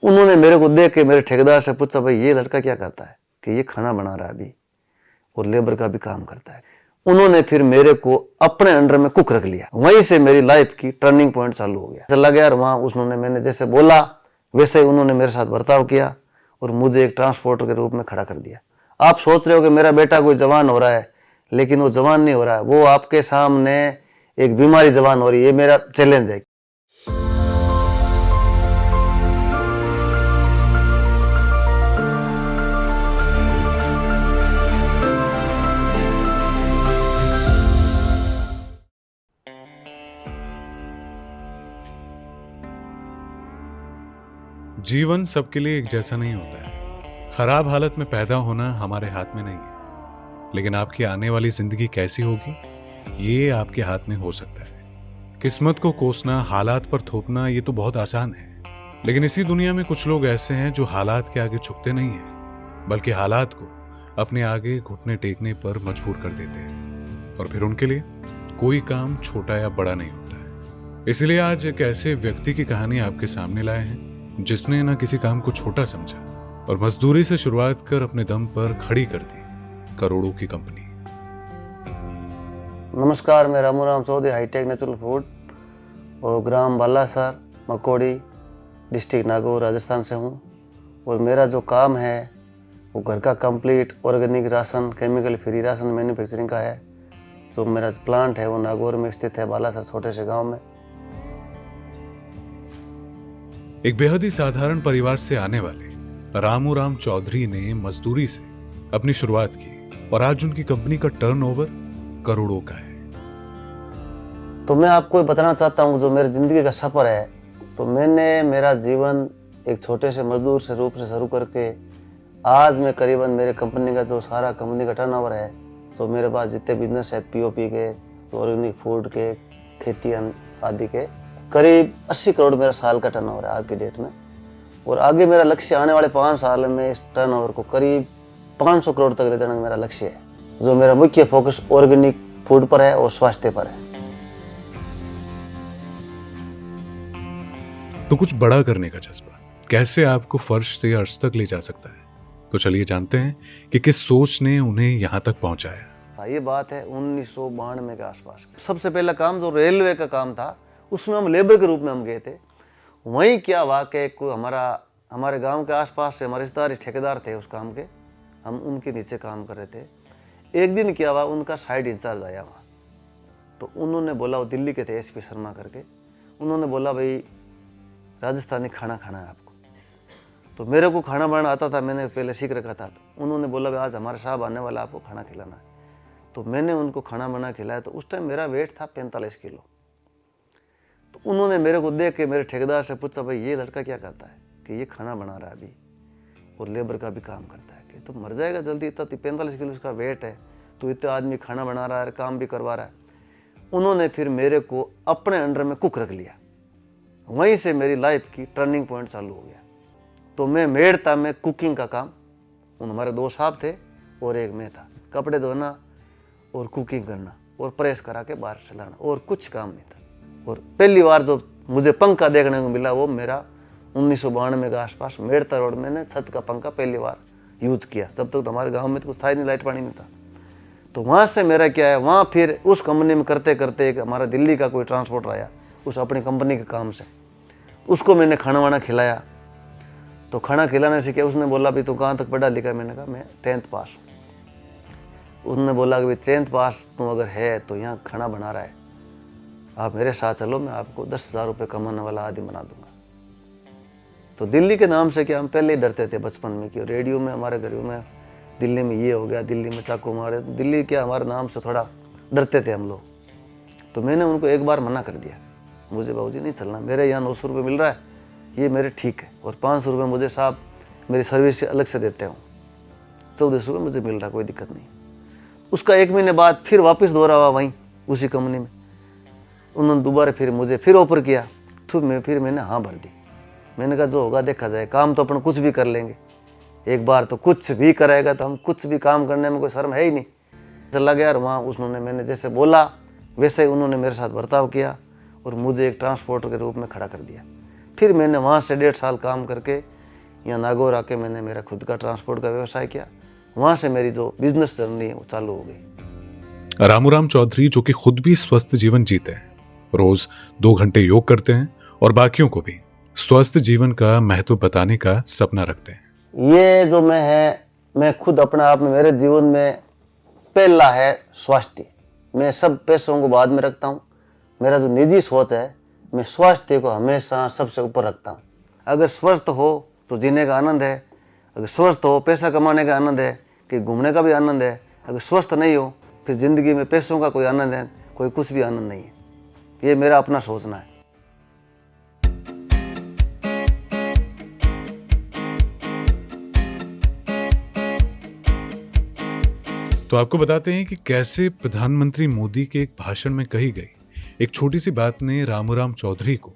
उन्होंने मेरे को देख के मेरे ठेकेदार से पूछा, भाई ये लड़का क्या करता है? कि ये खाना बना रहा है अभी और लेबर का भी काम करता है। उन्होंने फिर मेरे को अपने अंडर में कुक रख लिया। वहीं से मेरी लाइफ की टर्निंग पॉइंट चालू हो गया। चला गया, वहां उन्होंने मैंने जैसे बोला वैसे ही उन्होंने मेरे साथ बर्ताव किया और मुझे एक ट्रांसपोर्टर के रूप में खड़ा कर दिया। आप सोच रहे हो कि मेरा बेटा कोई जवान हो रहा है, लेकिन वो जवान नहीं हो रहा है, वो आपके सामने एक बीमारी जवान हो रही है। ये मेरा चैलेंज है। जीवन सबके लिए एक जैसा नहीं होता है। खराब हालत में पैदा होना हमारे हाथ में नहीं है, लेकिन आपकी आने वाली जिंदगी कैसी होगी ये आपके हाथ में हो सकता है। किस्मत को कोसना, हालात पर थोपना ये तो बहुत आसान है, लेकिन इसी दुनिया में कुछ लोग ऐसे हैं जो हालात के आगे झुकते नहीं हैं, बल्कि हालात को अपने आगे घुटने टेकने पर मजबूर कर देते हैं। और फिर उनके लिए कोई काम छोटा या बड़ा नहीं होता है। इसलिए आज एक ऐसे व्यक्ति की कहानी आपके सामने लाए हैं जिसने ना किसी काम को छोटा समझा और मजदूरी से शुरुआत कर अपने दम पर खड़ी कर दी करोड़ों की कंपनी। नमस्कार, मैं Ramuram Chaudhary, hi tech natural food और ग्राम बालासर, मकोड़ी, डिस्ट्रिक्ट नागौर, राजस्थान से हूँ। और मेरा जो काम है वो घर का complete organic ration, chemical free ration manufacturing का है। जो मेरा प्लांट है वो नागौर में स्थित है, बालासर छोटे से गांव में। एक बेहद ही साधारण परिवार से आने वाले रामूराम चौधरी ने मजदूरी से अपनी शुरुआत की और आज उनकी कंपनी का टर्नओवर करोड़ों का है। तो मैं आपको बताना चाहता हूँ जो मेरी जिंदगी का सफर है। तो मैंने मेरा जीवन एक छोटे से मजदूर से रूप से शुरू करके आज मैं करीबन मेरे कंपनी का जो सारा कंपनी का टर्नओवर है, तो मेरे पास जितने बिजनेस है पीओपी के, ऑर्गेनिक फूड के, खेती आदि के, करीब 80 करोड़ मेरा साल का टर्नओवर है आज के डेट में। और आगे मेरा लक्ष्य आने वाले 5 साल में इस टर्नओवर को करीब 500 करोड़ तक ले जाने का मेरा लक्ष्य है। जो मेरा मुख्य फोकस ऑर्गेनिक फूड पर है और स्वास्थ्य पर है। तो कुछ बड़ा करने का जज्बा कैसे आपको फर्श से अर्श तक ले जा सकता है, तो चलिए जानते हैं कि किस सोच ने उन्हें यहां तक पहुंचाया। ये बात है 1992 के आसपास। सबसे पहला काम जो रेलवे का काम था उसमें हम लेबर के रूप में हम गए थे। वहीं क्या हुआ कि कोई हमारे गांव के आसपास से हमारे रिश्तेदार ठेकेदार थे उस काम के, हम उनके नीचे काम कर रहे थे। एक दिन क्या हुआ, उनका साइड इंचार्ज आया वहाँ। तो उन्होंने बोला, वो दिल्ली के थे, एसपी शर्मा करके, उन्होंने बोला भाई राजस्थानी खाना खाना है आपको। तो मेरे को खाना बनाना आता था, मैंने पहले सीख रखा था। तो उन्होंने बोला भाई आज हमारे साहब आने वाला, आपको खाना खिलाना है। तो मैंने उनको खाना बना खिलाया। तो उस टाइम मेरा वेट था 45 किलो। तो उन्होंने मेरे को देख के मेरे ठेकेदार से पूछा, भाई ये लड़का क्या करता है? कि ये खाना बना रहा है अभी और लेबर का भी काम करता है। कि तो मर जाएगा जल्दी, इतना 45 किलो उसका वेट है, तो इतने आदमी खाना बना रहा है, काम भी करवा रहा है। उन्होंने फिर मेरे को अपने अंडर में कुक रख लिया। वहीं से मेरी लाइफ की टर्निंग पॉइंट चालू हो गया। तो मैं मेड़ता में कुकिंग का काम, उन हमारे 2 साहब थे और एक मैं था, कपड़े धोना और कुकिंग करना और प्रेस करा के बाहर से लाना, और कुछ काम नहीं था। और पहली बार जो मुझे पंखा देखने को मिला वो मेरा 1992 के आसपास मेड़ता रोड में छत का पंखा पहली बार यूज किया। तब तक तो हमारे गांव में तो कुछ था ही नहीं, लाइट पानी नहीं था। तो वहाँ से मेरा क्या है, वहाँ फिर उस कंपनी में करते करते एक हमारा दिल्ली का कोई ट्रांसपोर्टर आया उस अपनी कंपनी के काम से, उसको मैंने खाना वाना खिलाया। तो खाना खिलाने से क्या, उसने बोला भी तू कहाँ तक पढ़ा लिखा? मैंने कहा मैं 10th पास हूँ। उसने बोला कि भाई 10th पास तू अगर है तो यहाँ खाना बना रहा है, आप मेरे साथ चलो, मैं आपको 10,000 रुपये कमाने वाला आदमी बना दूंगा। तो दिल्ली के नाम से क्या, हम पहले ही डरते थे बचपन में कि रेडियो में हमारे घरों में दिल्ली में ये हो गया, दिल्ली में चाकू मारे। तो दिल्ली क्या हमारे नाम से थोड़ा डरते थे हम लोग। तो मैंने उनको एक बार मना कर दिया, मुझे बाबूजी नहीं चलना, मेरे यहाँ 900 रुपये मिल रहा है, ये मेरे ठीक है, और 500 रुपये मुझे साहब मेरी सर्विस से अलग से देते हूँ, 1400 रुपये मुझे मिल रहा है, कोई दिक्कत नहीं। उसका 1 महीने बाद फिर वापस दोहरा हुआ वहीं उसी कंपनी में। उन्होंने दोबारा फिर मुझे फिर ऑफर किया, तो मैंने हाँ भर दी। मैंने कहा जो होगा देखा जाए, काम तो अपन कुछ भी कर लेंगे, एक बार तो कुछ भी करेगा तो हम कुछ भी काम करने में कोई शर्म है ही नहीं। चला गया और वहाँ उन्होंने मैंने जैसे बोला वैसे ही उन्होंने मेरे साथ बर्ताव किया और मुझे एक ट्रांसपोर्टर के रूप में खड़ा कर दिया। फिर मैंने वहाँ से 1.5 साल काम करके यहाँ नागौर आके मैंने मेरा खुद का ट्रांसपोर्ट का व्यवसाय किया। वहाँ से मेरी जो बिजनेस जर्नी है वो चालू हो गई। रामूराम चौधरी जो कि खुद भी स्वस्थ जीवन जीते हैं, रोज 2 घंटे योग करते हैं और बाकियों को भी स्वस्थ जीवन का महत्व बताने का सपना रखते हैं। ये जो मैं खुद अपने आप में, मेरे जीवन में पहला है स्वास्थ्य। मैं सब पैसों को बाद में रखता हूँ। मेरा जो निजी सोच है, मैं स्वास्थ्य को हमेशा सबसे ऊपर रखता हूँ। अगर स्वस्थ हो तो जीने का आनंद है, अगर स्वस्थ हो पैसा कमाने का आनंद है, कि घूमने का भी आनंद है। अगर स्वस्थ नहीं हो फिर जिंदगी में पैसों का कोई आनंद है, कोई कुछ भी आनंद नहीं है। ये मेरा अपना सोचना है। तो आपको बताते हैं कि कैसे प्रधानमंत्री मोदी के एक भाषण में कही गई एक छोटी सी बात ने रामूराम चौधरी को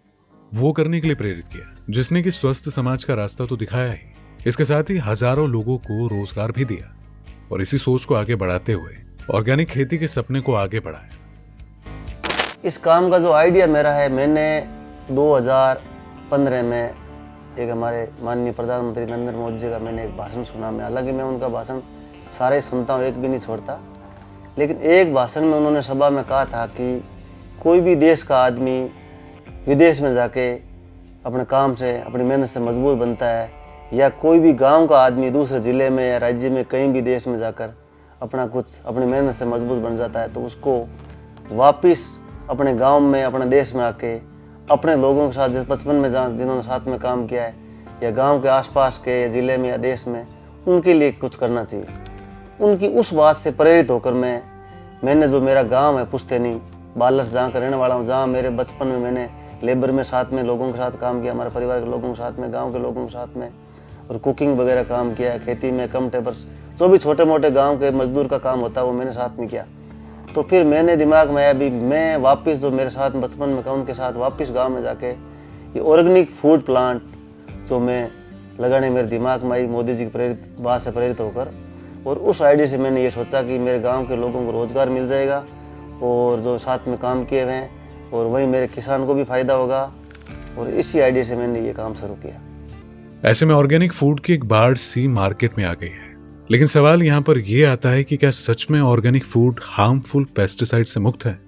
वो करने के लिए प्रेरित किया जिसने कि स्वस्थ समाज का रास्ता तो दिखाया ही, इसके साथ ही हजारों लोगों को रोजगार भी दिया और इसी सोच को आगे बढ़ाते हुए ऑर्गेनिक खेती के सपने को आगे बढ़ाया। इस काम का जो आइडिया मेरा है, मैंने 2015 में एक हमारे माननीय प्रधानमंत्री नरेंद्र मोदी जी का मैंने एक भाषण सुना। हालांकि मैं उनका भाषण सारे सुनता हूँ, एक भी नहीं छोड़ता, लेकिन एक भाषण में उन्होंने सभा में कहा था कि कोई भी देश का आदमी विदेश में जाके अपने काम से, अपनी मेहनत से मजबूत बनता है, या कोई भी गांव का आदमी दूसरे ज़िले में या राज्य में कहीं भी देश में जाकर अपनी मेहनत से मजबूत बन जाता है, तो उसको वापस अपने गांव में, अपने देश में आके अपने लोगों के साथ, जैसे बचपन में जहाँ जिन्होंने साथ में काम किया है, या गांव के आसपास के ज़िले में या देश में, उनके लिए कुछ करना चाहिए। उनकी उस बात से प्रेरित होकर मैंने जो मेरा गांव है पुश्तैनी बालस, जहाँ का रहने वाला हूँ, जहाँ मेरे बचपन में मैंने लेबर में साथ में लोगों के साथ काम किया, हमारे परिवार के लोगों के साथ में, गांव के लोगों के साथ में, और कुकिंग वगैरह काम किया, खेती में कम टेबर्स, जो भी छोटे मोटे गांव के मजदूर का काम होता है वो मैंने साथ में किया। तो फिर मैंने दिमाग में आया भी मैं वापस जो मेरे साथ बचपन में का उनके साथ वापस गाँव में जाके ये ऑर्गेनिक फूड प्लांट जो मैं लगाने मेरे दिमाग में आई, मोदी जी की बात से प्रेरित होकर। और उस आइडिया से मैंने ये सोचा कि मेरे गांव के लोगों को रोज़गार मिल जाएगा और जो साथ में काम किए हुए हैं, और वहीं मेरे किसान को भी फायदा होगा, और इसी आइडिया से मैंने ये काम शुरू किया। ऐसे में ऑर्गेनिक फूड की एक बाढ़ सी मार्केट में आ गई है, लेकिन सवाल यहाँ पर यह आता है कि क्या सच में ऑर्गेनिक फूड हार्मफुल पेस्टिसाइड से मुक्त है?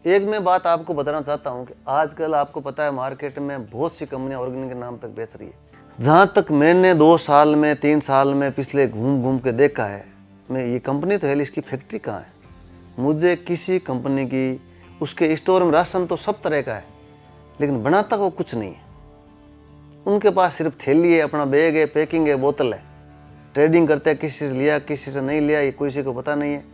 एक मैं बात आपको बताना चाहता हूँ कि आजकल आपको पता है मार्केट में बहुत सी कंपनियां ऑर्गेनिक के नाम पर बेच रही है। जहाँ तक मैंने 2 साल में 3 साल में पिछले घूम के देखा है, मैं ये कंपनी तो है, इसकी फैक्ट्री कहाँ है? मुझे किसी कंपनी की, उसके स्टोर में राशन तो सब तरह का है, लेकिन बनाता वो कुछ नहीं है। उनके पास सिर्फ थैली है, अपना बैग है, पैकिंग है, बोतल है, ट्रेडिंग करते हैं, किसी से लिया किसी से नहीं लिया, ये किसी को पता नहीं है।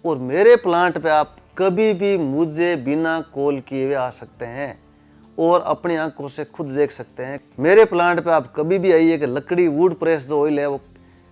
और मेरे प्लांट पे आप कभी भी मुझे बिना कॉल किए हुए आ सकते हैं और अपनी आंखों से खुद देख सकते हैं। मेरे प्लांट पे आप कभी भी आइए कि लकड़ी, वुड प्रेस जो ऑयल है वो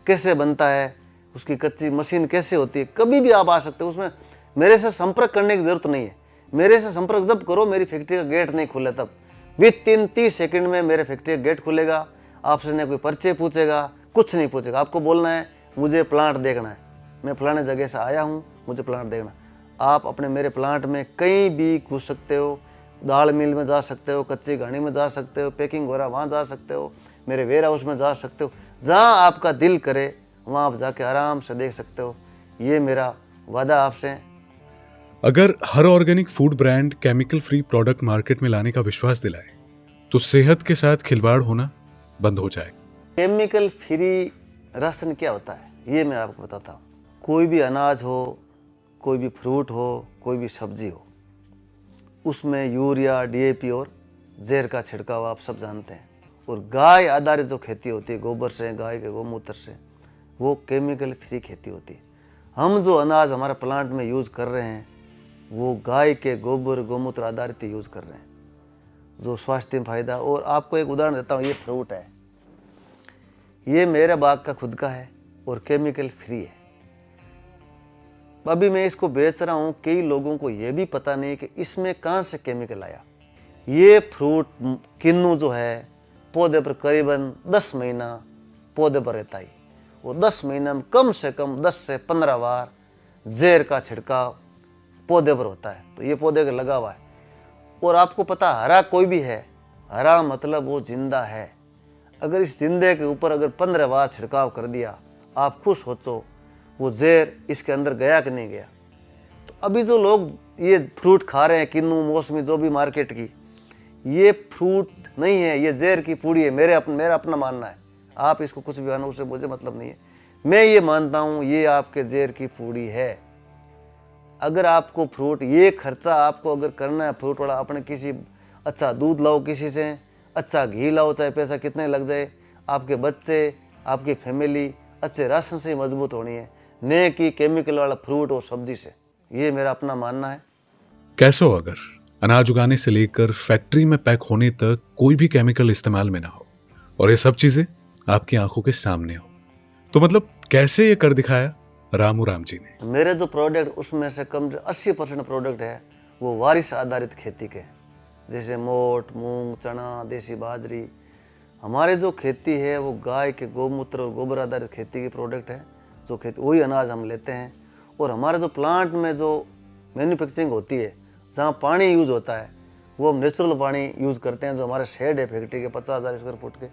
कैसे बनता है, उसकी कच्ची मशीन कैसे होती है, कभी भी आप आ सकते हो। उसमें मेरे से संपर्क करने की ज़रूरत नहीं है। मेरे से संपर्क जब करो, मेरी फैक्ट्री का गेट नहीं खुले तब विद 30 सेकंड में मेरे फैक्ट्री का गेट खुलेगा। आपसे न कोई परिचय पूछेगा, कुछ नहीं पूछेगा। आपको बोलना है मुझे प्लांट देखना है, मैं फलाने जगह से आया हूँ, मुझे प्लांट देखना। आप अपने मेरे प्लांट में कहीं भी घुस सकते हो, दाल मिल में जा सकते हो, कच्ची घानी में जा सकते हो, पैकिंग हो रहा वहाँ जा सकते हो, मेरे वेयर हाउस में जा सकते हो, जहाँ आपका दिल करे वहाँ आप जाके आराम से देख सकते हो। ये मेरा वादा आपसे है। अगर हर organic food brand chemical free product market में लाने का विश्वास दिलाए तो सेहत के साथ खिलवाड़ होना बंद हो जाएगा। केमिकल फ्री राशन क्या होता है ये मैं आपको बताता हूँ। कोई भी अनाज हो, कोई भी फ्रूट हो, कोई भी सब्जी हो, उसमें यूरिया, डीएपी और जहर का छिड़काव आप सब जानते हैं। और गाय आधारित जो खेती होती है, गोबर से, गाय के गोमूत्र से, वो केमिकल फ्री खेती होती है। हम जो अनाज हमारे प्लांट में यूज़ कर रहे हैं वो गाय के गोबर गोमूत्र आधारित यूज़ कर रहे हैं, जो स्वास्थ्य में फायदा। और आपको एक उदाहरण देता हूँ, ये फ्रूट है, ये मेरे बाग का खुद का है और केमिकल फ्री है। अभी मैं इसको बेच रहा हूँ, कई लोगों को ये भी पता नहीं कि इसमें कहाँ से केमिकल आया। ये फ्रूट किन्नू जो है पौधे पर करीबन 10 महीना पौधे पर रहता है, वो 10 महीना में कम से कम 10 से 15 बार जहर का छिड़काव पौधे पर होता है। तो ये पौधे का लगा हुआ है। और आपको पता हरा कोई भी है, हरा मतलब वो जिंदा है। अगर इस जिंदे के ऊपर अगर 15 बार छिड़काव कर दिया, आप खुद सोचो वो जहर इसके अंदर गया कि नहीं गया। तो अभी जो लोग ये फ्रूट खा रहे हैं, किन्नू मौसमी जो भी मार्केट की, ये फ्रूट नहीं है, ये जहर की पूड़ी है। मेरा अपना मानना है, आप इसको कुछ भी मानो, उससे मुझे मतलब नहीं है। मैं ये मानता हूँ ये आपके जहर की पूड़ी है। अगर आपको फ्रूट ये खर्चा आपको अगर करना है फ्रूट वाला, अपने किसी अच्छा दूध लाओ, किसी से अच्छा घी लाओ, चाहे पैसा कितने लग जाए, आपके बच्चे आपकी फैमिली अच्छे राशन से मजबूत होनी है, न कि केमिकल वाला फ्रूट और सब्जी से। ये मेरा अपना मानना है। कैसे हो अगर अनाज उगाने से लेकर फैक्ट्री में पैक होने तक कोई भी केमिकल इस्तेमाल में ना हो और ये सब चीजें आपकी आंखों के सामने हो, तो मतलब कैसे ये कर दिखाया रामू राम जी ने? मेरे जो प्रोडक्ट उसमें से कम से 80% प्रोडक्ट है वो वारिस आधारित खेती के, जैसे मोट, मूंग, चना, देसी बाजरी। हमारे जो खेती है वो गाय के गोमूत्र और गोबर आधारित खेती की प्रोडक्ट है। जो खेती वही अनाज हम लेते हैं। और हमारे जो प्लांट में जो मैन्युफैक्चरिंग होती है, जहाँ पानी यूज होता है, वो हम नेचुरल पानी यूज़ करते हैं। जो हमारे शेड है फैक्ट्री के 50,000 स्क्वायर फुट के,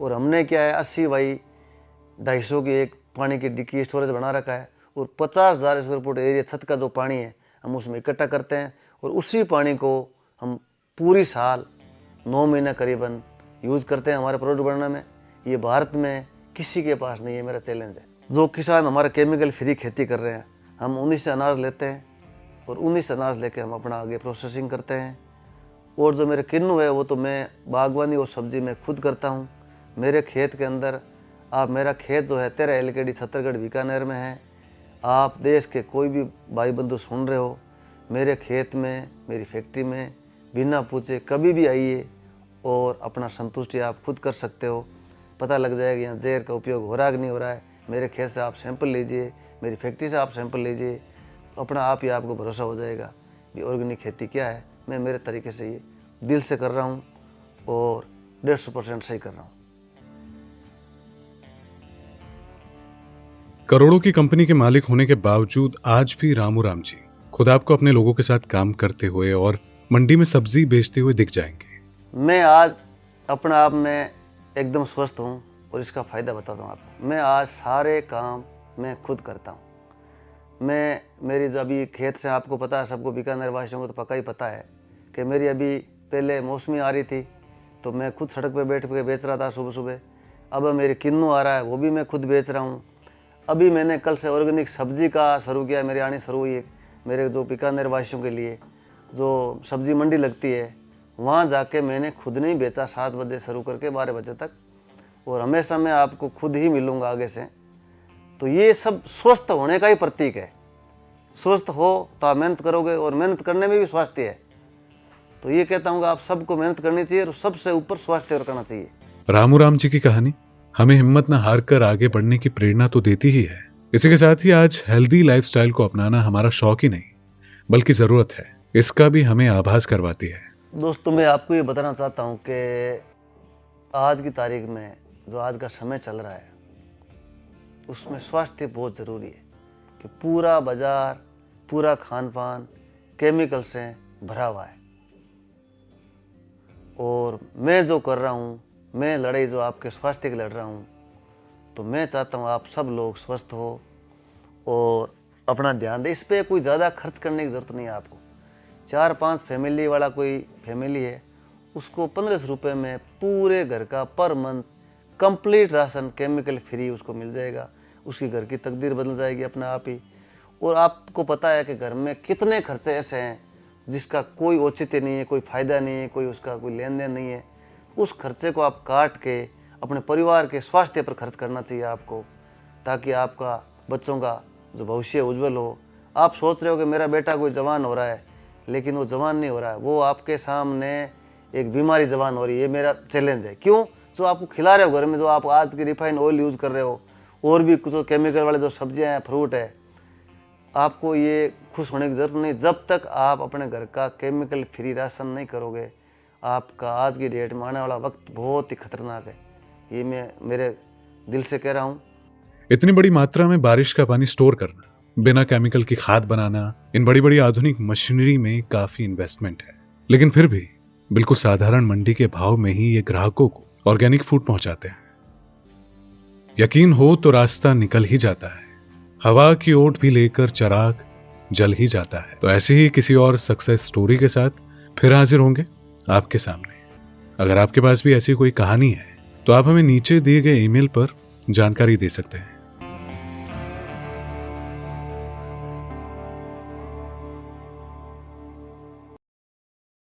और हमने क्या है 80 बाई 250 की एक पानी की डिक्की स्टोरेज बना रखा है। और 50,000 स्क्वायर फुट एरिया छत का जो पानी है हम उसमें इकट्ठा करते हैं, और उसी पानी को हम पूरी साल 9 महीना करीबन यूज़ करते हैं हमारे प्रोडक्ट बनाने में। ये भारत में किसी के पास नहीं है, मेरा चैलेंज है। जो किसान हमारे केमिकल फ्री खेती कर रहे हैं, हम उन्हीं से अनाज लेते हैं और उन्हीं से अनाज लेके हम अपना आगे प्रोसेसिंग करते हैं। और जो मेरे किन्नू है वो तो मैं बागवानी और सब्जी में खुद करता हूँ। मेरे खेत के अंदर, आप मेरा खेत जो है 13 LKD छत्तरगढ़ बीकानेर में है। आप देश के कोई भी भाई बंधु सुन रहे हो, मेरे खेत में, मेरी फैक्ट्री में बिना पूछे कभी भी आइए और अपना संतुष्टि आप खुद कर सकते हो। पता लग जाएगा यहाँ जहर का उपयोग हो रहा है कि नहीं हो रहा है। मेरे खेत से आप सैंपल लीजिए, मेरी फैक्ट्री से आप सैंपल लीजिए, अपना आप ही आपको भरोसा हो जाएगा कि ऑर्गेनिक खेती क्या है। मैं मेरे तरीके से ये दिल से कर रहा हूँ और 150% सही कर रहा हूँ। करोड़ों की कंपनी के मालिक होने के बावजूद आज भी रामू राम जी खुद आपको अपने लोगों के साथ काम करते हुए और मंडी में सब्जी बेचते हुए दिख जाएंगे। मैं आज अपने आप में एकदम स्वस्थ हूँ और इसका फ़ायदा बताता हूँ आपको। मैं आज सारे काम मैं खुद करता हूँ। मेरी जब अभी खेत से, आपको पता है, सबको बीकानेर वासियों को तो पक्का ही पता है कि मेरी अभी पहले मौसमी आ रही थी तो मैं खुद सड़क पे बैठ के बेच रहा था सुबह सुबह। अब मेरे किन्नू आ रहा है, वो भी मैं खुद बेच रहा हूँ। अभी मैंने कल से ऑर्गेनिक सब्जी का शुरू किया, मेरी आनी शुरू हुई है। मेरे जो बीकानेर वासियों के लिए जो सब्जी मंडी लगती है, वहाँ जाके मैंने खुद नहीं बेचा, 7 बजे शुरू करके 12 बजे तक, और हमेशा मैं आपको खुद ही मिलूँगा आगे से। तो ये सब स्वस्थ होने का ही प्रतीक है। स्वस्थ हो तो आप मेहनत करोगे, और मेहनत करने में भी स्वास्थ्य है। तो ये कहता हूँ कि आप सबको मेहनत करनी चाहिए और सबसे ऊपर स्वास्थ्य करना चाहिए। रामू राम जी की कहानी हमें हिम्मत न हार कर आगे बढ़ने की प्रेरणा तो देती ही है। इसी के साथ ही आज हेल्दी लाइफस्टाइल को अपनाना हमारा शौक ही नहीं बल्कि जरूरत है, इसका भी हमें आभास करवाती है। दोस्तों, मैं आपको ये बताना चाहता हूँ कि आज की तारीख में जो आज का समय चल रहा है उसमें स्वास्थ्य बहुत ज़रूरी है। कि पूरा बाजार, पूरा खान पान केमिकल से भरा हुआ है। और मैं जो कर रहा हूँ, मैं लड़ाई जो आपके स्वास्थ्य की लड़ रहा हूँ, तो मैं चाहता हूँ आप सब लोग स्वस्थ हो और अपना ध्यान दें। इस पर कोई ज़्यादा खर्च करने की ज़रूरत नहीं है आपको। 4-5 फैमिली वाला कोई फैमिली है, उसको 1500 रुपये में पूरे घर का per month complete ration chemical free उसको मिल जाएगा। उसकी घर की तकदीर बदल जाएगी अपने आप ही। और आपको पता है कि घर में कितने खर्चे ऐसे हैं जिसका कोई औचित्य नहीं है, कोई फ़ायदा नहीं है, कोई उसका कोई लेन देन नहीं है। उस खर्चे को आप काट के अपने परिवार के स्वास्थ्य पर खर्च करना चाहिए आपको, ताकि आपका बच्चों का जो भविष्य उज्जवल हो। आप सोच रहे हो कि मेरा बेटा कोई जवान हो रहा है, लेकिन वो जवान नहीं हो रहा है, वो आपके सामने एक बीमारी जवान हो रही है। ये मेरा चैलेंज है। क्यों? जो आपको खिला रहे हो घर में, जो आप आज की रिफाइंड ऑयल यूज़ कर रहे हो, और भी कुछ केमिकल वाले जो सब्जियां हैं, फ्रूट है, आपको ये खुश होने की ज़रूरत नहीं। जब तक आप अपने घर का केमिकल फ्री राशन नहीं करोगे, आपका आज की डेट में आने वाला वक्त बहुत ही खतरनाक है। ये मैं मेरे दिल से कह रहा हूँ। इतनी बड़ी मात्रा में बारिश का पानी स्टोर करना, बिना केमिकल की खाद बनाना, इन बड़ी बड़ी आधुनिक मशीनरी में काफी इन्वेस्टमेंट है। लेकिन फिर भी बिल्कुल साधारण मंडी के भाव में ही ये ग्राहकों को ऑर्गेनिक फूड पहुंचाते हैं। यकीन हो तो रास्ता निकल ही जाता है, हवा की ओट भी लेकर चिराग जल ही जाता है। तो ऐसे ही किसी और सक्सेस स्टोरी के साथ फिर हाजिर होंगे आपके सामने। अगर आपके पास भी ऐसी कोई कहानी है तो आप हमें नीचे दिए गए ईमेल पर जानकारी दे सकते हैं।